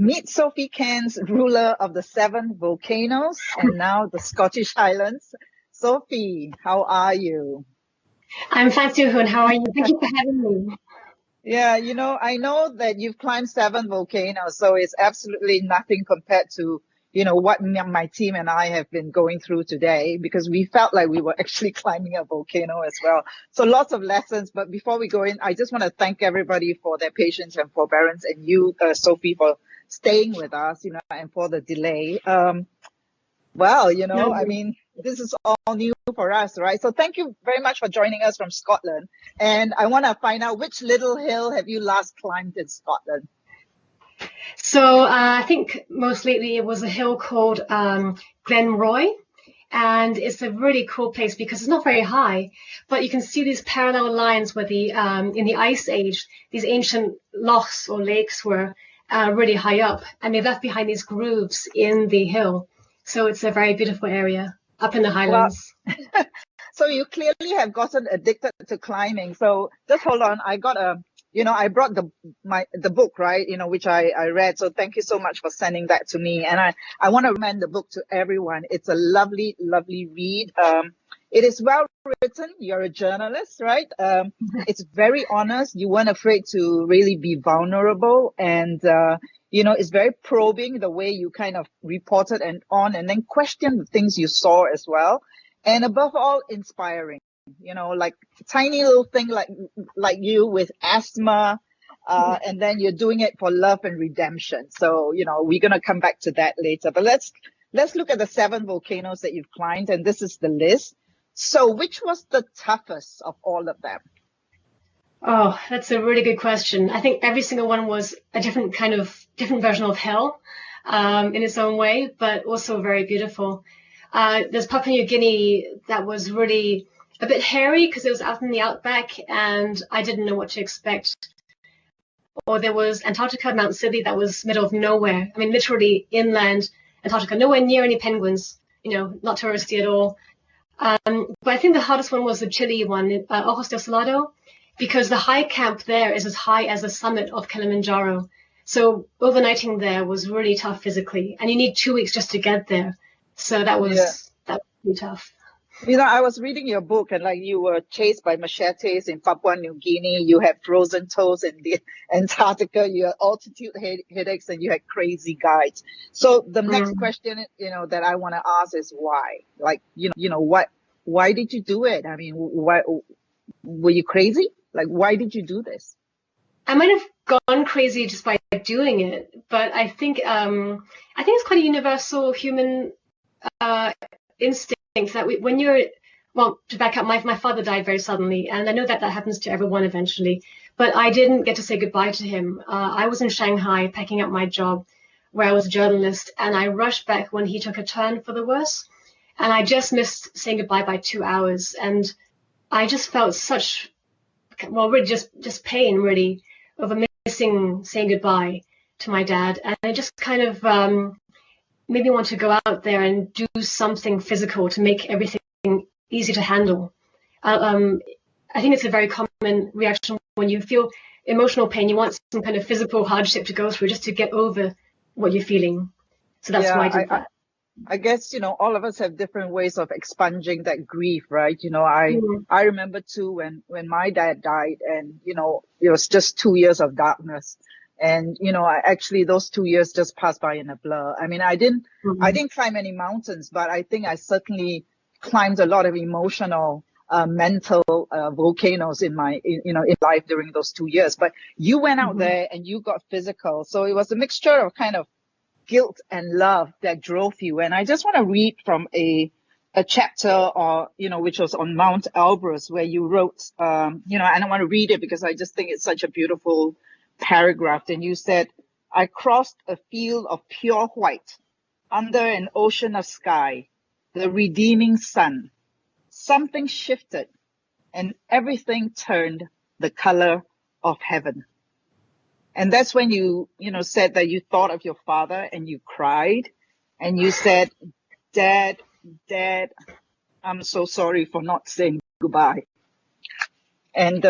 Meet Sophie Cairns, ruler of the 7 volcanoes and now the Scottish Highlands. Sophie, how are you? I'm fine, Hoon. How are you? Thank you for having me. Yeah, I know that you've climbed 7 volcanoes, so it's absolutely nothing compared to, what my team and I have been going through today, because we felt like we were actually climbing a volcano as well. So lots of lessons. But before we go in, I just want to thank everybody for their patience and forbearance, and you, Sophie, for staying with us, and for the delay. No, This is all new for us, right? So thank you very much for joining us from Scotland. And I want to find out, which little hill have you last climbed in Scotland? So I think most lately it was a hill called Glenroy. And it's a really cool place because it's not very high, but you can see these parallel lines where in the Ice Age, these ancient lochs or lakes were really high up, and they left behind these grooves in the hill. So it's a very beautiful area up in the Highlands. Well, so you clearly have gotten addicted to climbing. So just hold on. I got I brought the book, right? Which I read. So thank you so much for sending that to me. And I want to recommend the book to everyone. It's a lovely, lovely read. It is well written. You're a journalist, right? It's very honest. You weren't afraid to really be vulnerable, and it's very probing, the way you kind of reported and then question the things you saw as well, and above all, inspiring. Like tiny little thing like you with asthma, and then you're doing it for love and redemption. So we're gonna come back to that later. But let's look at the 7 volcanoes that you've climbed, and this is the list. So which was the toughest of all of them? Oh, that's a really good question. I think every single one was a different version of hell, in its own way, but also very beautiful. There's Papua New Guinea that was really a bit hairy because it was out in the outback and I didn't know what to expect. Or there was Antarctica, Mount Sibby, that was middle of nowhere. I mean, literally inland Antarctica, nowhere near any penguins, not touristy at all. But I think the hardest one was the Chile one, Ojos del Salado, because the high camp there is as high as the summit of Kilimanjaro. So overnighting there was really tough physically, and you need 2 weeks just to get there. So that was really tough. I was reading your book, and like, you were chased by machetes in Papua New Guinea. You had frozen toes in the Antarctica. You had altitude headaches, and you had crazy guides. So the next question, that I want to ask is why? Like, why did you do it? I mean, why were you crazy? Like, why did you do this? I might have gone crazy just by doing it, but I think it's quite a universal human instinct that when to back up, my father died very suddenly, and I know that happens to everyone eventually, but I didn't get to say goodbye to him. I was in Shanghai packing up my job where I was a journalist, and I rushed back when he took a turn for the worse, and I just missed saying goodbye by 2 hours, and I just felt really just pain, really, over missing saying goodbye to my dad, and it just kind of made me want to go out there and do something physical to make everything easy to handle. I think it's a very common reaction when you feel emotional pain. You want some kind of physical hardship to go through just to get over what you're feeling. So that's why I did that. I guess, all of us have different ways of expunging that grief, right? I remember too when my dad died, and, it was just 2 years of darkness. And, actually those 2 years just passed by in a blur. I mean, I didn't climb any mountains, but I think I certainly climbed a lot of emotional, mental, volcanoes in life during those 2 years. But you went out there and you got physical. So it was a mixture of kind of guilt and love that drove you. And I just want to read from a chapter, which was on Mount Elbrus, where you wrote, and I want to read it because I just think it's such a beautiful paragraph. And you said, I crossed a field of pure white under an ocean of sky, the redeeming sun. Something shifted and everything turned the color of heaven. And that's when you said that you thought of your father and you cried and you said, Dad, I'm so sorry for not saying goodbye. And,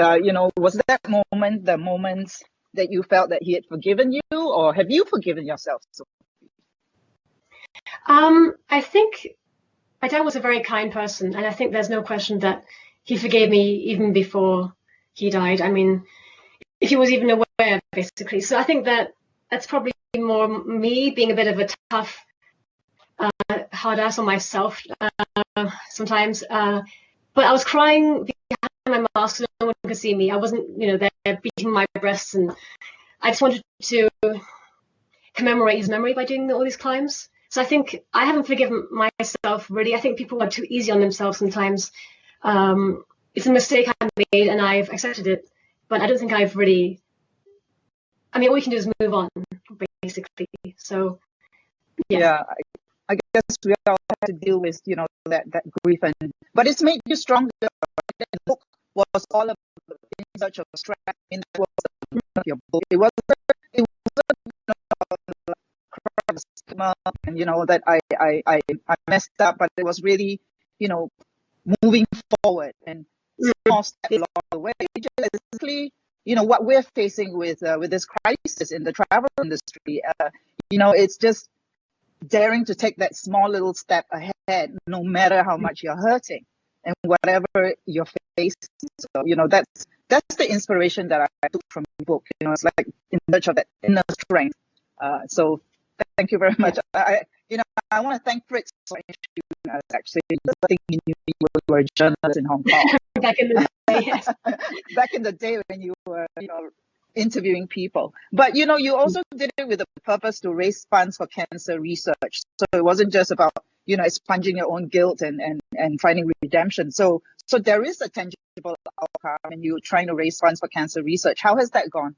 was that moment the moment that you felt that he had forgiven you, or have you forgiven yourself? I think my dad was a very kind person, and I think there's no question that he forgave me even before he died. I mean, if he was even aware, basically. So I think that's probably more me being a bit of a tough, hard ass on myself sometimes. But I was crying behind my mask so no one could see me. I wasn't, there beating my breasts, and I just wanted to commemorate his memory by doing all these climbs. So I think I haven't forgiven myself, really. I think people are too easy on themselves sometimes. It's a mistake I made, and I've accepted it. But I don't think I've really... I mean, all we can do is move on, basically. So, yeah. I guess we all have to deal with, that grief. But it's made you stronger. The book was all about in search of strength. That was the point of your book. It wasn't stigma and that I messed up, but it was really moving forward and small steps along the way. Just basically, what we're facing with this crisis in the travel industry. It's just daring to take that small little step ahead, no matter how much you're hurting and whatever you're facing. So that's the inspiration that I took from the book. It's like in search of that inner strength. So thank you very much. I want to thank Fritz for introducing us. Actually, I think you knew you were a journalist in Hong Kong back in the day. Yes. Back in the day when you were, interviewing people. But you also did it with a purpose to raise funds for cancer research. So it wasn't just about expunging your own guilt and finding redemption. So there is a tangible outcome, and you're trying to raise funds for cancer research. How has that gone?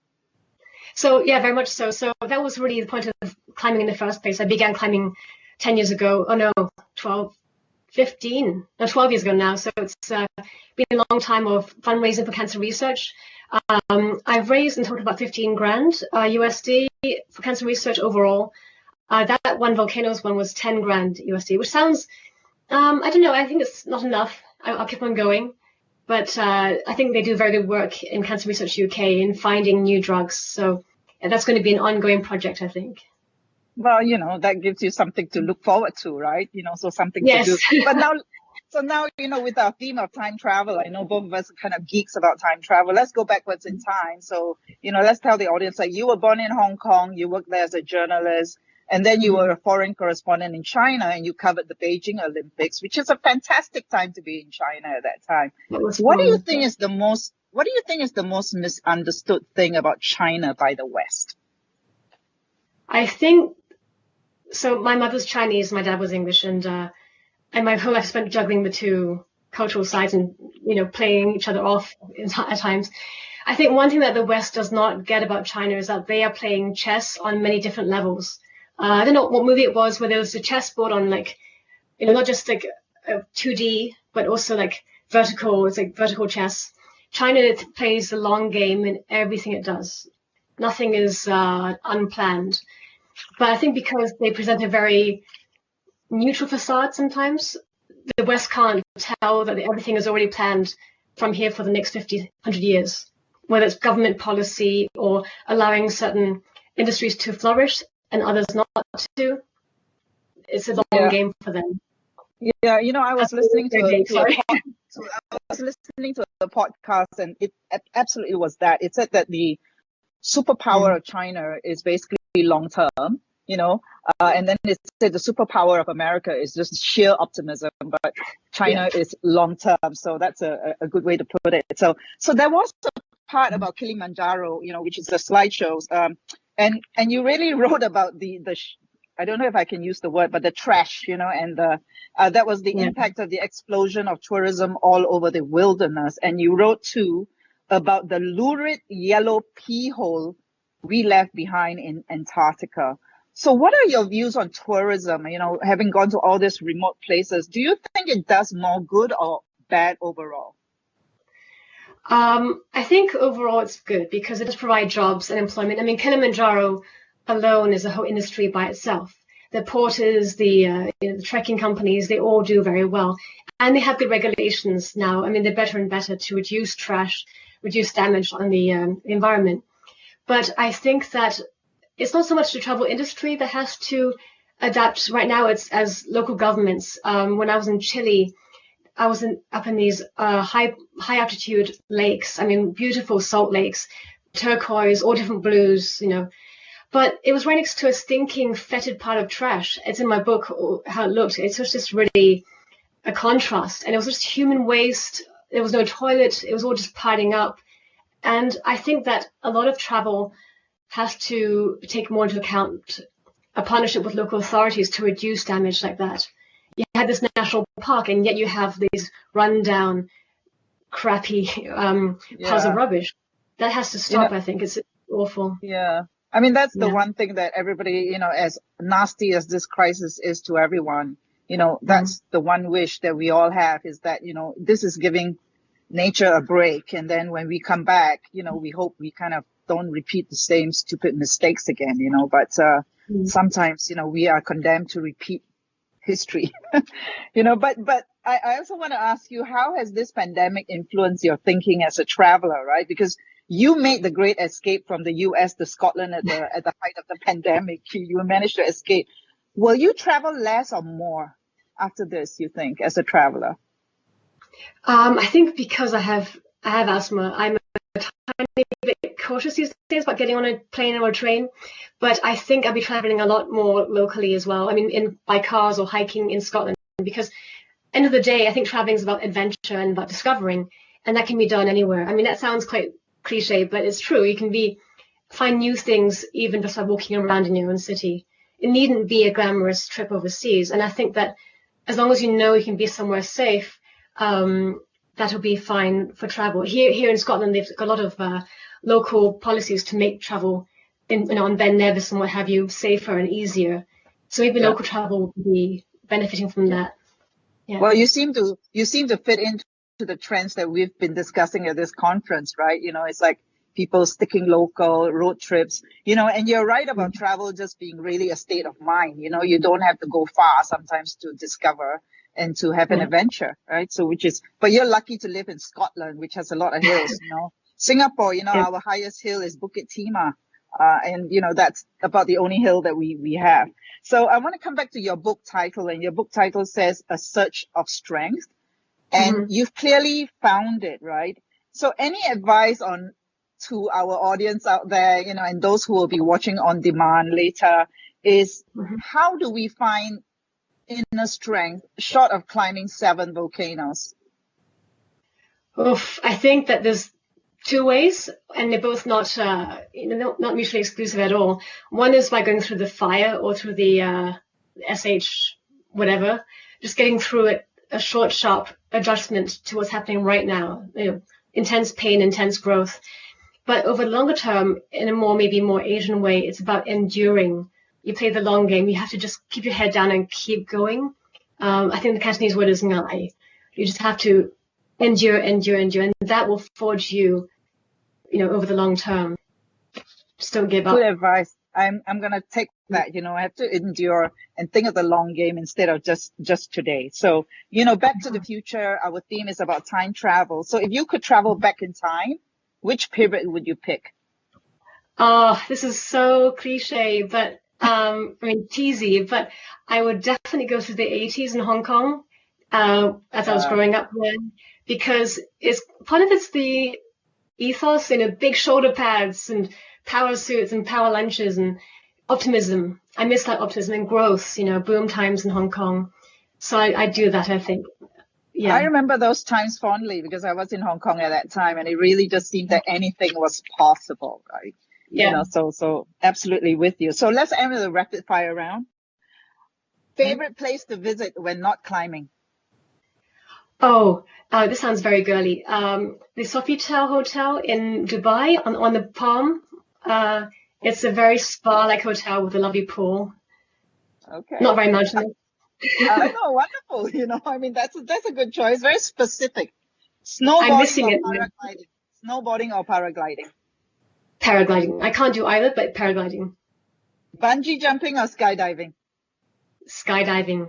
So yeah, very much so. So that was really the point of climbing in the first place. I began climbing 10 years ago. Oh no, 12 years ago now. So it's been a long time of fundraising for cancer research. I've raised in total about 15 grand USD for cancer research overall. That one Volcanoes one was 10 grand USD, which sounds, I don't know, I think it's not enough. I'll keep on going. But I think they do very good work in Cancer Research UK in finding new drugs. So that's going to be an ongoing project, I think. Well, that gives you something to look forward to, right? So something yes. to do. But now, with our theme of time travel, I know both of us are kind of geeks about time travel. Let's go backwards in time. So, let's tell the audience, like, you were born in Hong Kong, you worked there as a journalist, and then you were a foreign correspondent in China, and you covered the Beijing Olympics, which is a fantastic time to be in China at that time. What do you think is the most misunderstood thing about China by the West? I think, so my mother's Chinese, my dad was English, and my whole life spent juggling the two cultural sides and, playing each other off at times. I think one thing that the West does not get about China is that they are playing chess on many different levels. I don't know what movie it was where there was a chessboard on not just like 2D, but also like vertical. It's like vertical chess. China plays the long game in everything it does. Nothing is unplanned. But I think because they present a very neutral facade sometimes, the West can't tell that everything is already planned from here for the next 50, 100 years, whether it's government policy or allowing certain industries to flourish and others not to. It's a long game for them. Yeah, I was listening to a podcast, and it absolutely was that. It said that the superpower of China is basically long term, and then it said the superpower of America is just sheer optimism, but China is long term. So that's a good way to put it. So there was a part about Kilimanjaro, which is the slideshows, and you really wrote about the I don't know if I can use the word, but the trash, and that was the impact of the explosion of tourism all over the wilderness. And you wrote too about the lurid yellow pea hole we left behind in Antarctica. So what are your views on tourism, having gone to all these remote places? Do you think it does more good or bad overall? I think overall it's good because it does provide jobs and employment. I mean, Kilimanjaro alone is a whole industry by itself. The porters, the trekking companies, they all do very well. And they have good regulations now. I mean, they're better and better to reduce trash, reduce damage on the environment. But I think that it's not so much the travel industry that has to adapt. Right now, it's as local governments. When I was in Chile, I was up in these high altitude lakes. I mean, beautiful salt lakes, turquoise, all different blues, But it was right next to a stinking, fetid pile of trash. It's in my book how it looked. It was just really a contrast, and it was just human waste. There was no toilet. It was all just piling up. And I think that a lot of travel has to take more into account a partnership with local authorities to reduce damage like that. You had this national park, and yet you have these rundown, crappy piles of rubbish. That has to stop. I think it's awful. Yeah. I mean, that's the one thing that everybody, as nasty as this crisis is to everyone, that's the one wish that we all have, is that, this is giving nature a break. And then when we come back, we hope we kind of don't repeat the same stupid mistakes again, but sometimes, we are condemned to repeat history, but I also want to ask you, how has this pandemic influenced your thinking as a traveler, right? Because you made the great escape from the US to Scotland at the height of the pandemic. You managed to escape. Will you travel less or more after this, you think, as a traveler? I think because I have asthma, I'm a tiny bit cautious these days about getting on a plane or a train. But I think I'll be traveling a lot more locally as well. I mean, by cars or hiking in Scotland, because end of the day, I think traveling is about adventure and about discovering, and that can be done anywhere. I mean, that sounds quite cliche, but it's true. You can find new things even just by walking around in your own city. It needn't be a glamorous trip overseas. And I think that as long as you know you can be somewhere safe, that'll be fine for travel. Here in Scotland, they've got a lot of local policies to make travel on Ben Nevis and what have you safer and easier. So maybe local travel will be benefiting from that. Yeah. Well, you seem to fit into the trends that we've been discussing at this conference, right? It's like people sticking local, road trips, and you're right about travel just being really a state of mind. You don't have to go far sometimes to discover and to have an adventure, right? So but you're lucky to live in Scotland, which has a lot of hills, Singapore, our highest hill is Bukit Timah. And that's about the only hill that we have. So I want to come back to your book title, and your book title says A Search of Strength. And you've clearly found it, right? So any advice to our audience out there, and those who will be watching on demand later, is how do we find inner strength short of climbing 7 volcanoes? I think that there's 2 ways, and they're both not mutually exclusive at all. One is by going through the fire or through the SH whatever, just getting through it, a short, sharp adjustment to what's happening right now. Intense pain, intense growth. But over the longer term, in a maybe more Asian way, it's about enduring. You play the long game. You have to just keep your head down and keep going. I think the Cantonese word is ngai. You just have to endure, and that will forge you, over the long term. Just don't give up. Good advice. I'm going to take that, I have to endure and think of the long game instead of just today. So, Back to the Future, our theme is about time travel. So if you could travel back in time, which period would you pick? Oh, this is so cliche, but cheesy, but I would definitely go to the 80s in Hong Kong, as I was growing up then, because part of it's the ethos, big shoulder pads and power suits and power lunches and optimism. I miss that optimism and growth, boom times in Hong Kong. So I do that, I think. Yeah. I remember those times fondly because I was in Hong Kong at that time, and it really just seemed that anything was possible, right? Yeah. So absolutely with you. So let's end with a rapid fire round. Favorite place to visit when not climbing? This sounds very girly. The Sophie Cairns Hotel in Dubai on the Palm. It's a very spa-like hotel with a lovely pool. Okay. Not very mountainous. No, wonderful. That's a good choice. Very specific. Snowboarding or paragliding? Paragliding. I can't do either, but paragliding. Bungee jumping or skydiving? Skydiving.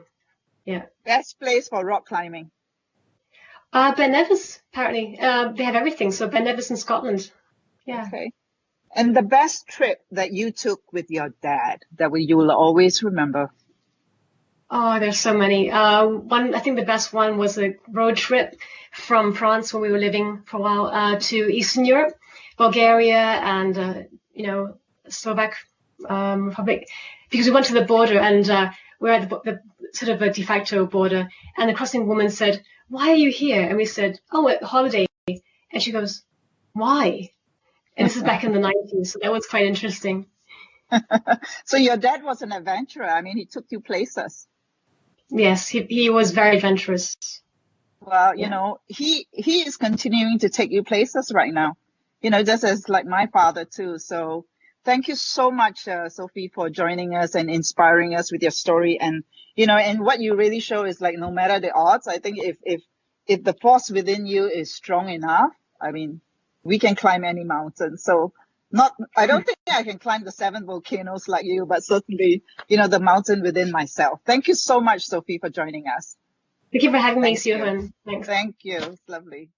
Yeah. Best place for rock climbing? Ben Nevis, apparently. They have everything. So Ben Nevis in Scotland. Yeah. Okay. And the best trip that you took with your dad that you will always remember? Oh, there's so many. I think the best one was a road trip from France when we were living for a while to Eastern Europe, Bulgaria, and Slovak Republic, because we went to the border and we're at the sort of a de facto border, and the crossing woman said, "Why are you here?" And we said, "Oh, at holiday." And she goes, "Why?" And this is back in the 90s, so that was quite interesting. So your dad was an adventurer. I mean, he took you places. Yes, he was very adventurous. Well, he is continuing to take you places right now, just as like my father too. So thank you so much, Sophie, for joining us and inspiring us with your story. And, and what you really show is like, no matter the odds, I think if the force within you is strong enough, I mean, we can climb any mountain. So I don't think I can climb the 7 volcanoes like you, but certainly, the mountain within myself. Thank you so much, Sophie, for joining us. Thank you for having me, Siew. Thanks. Thank you. It's lovely.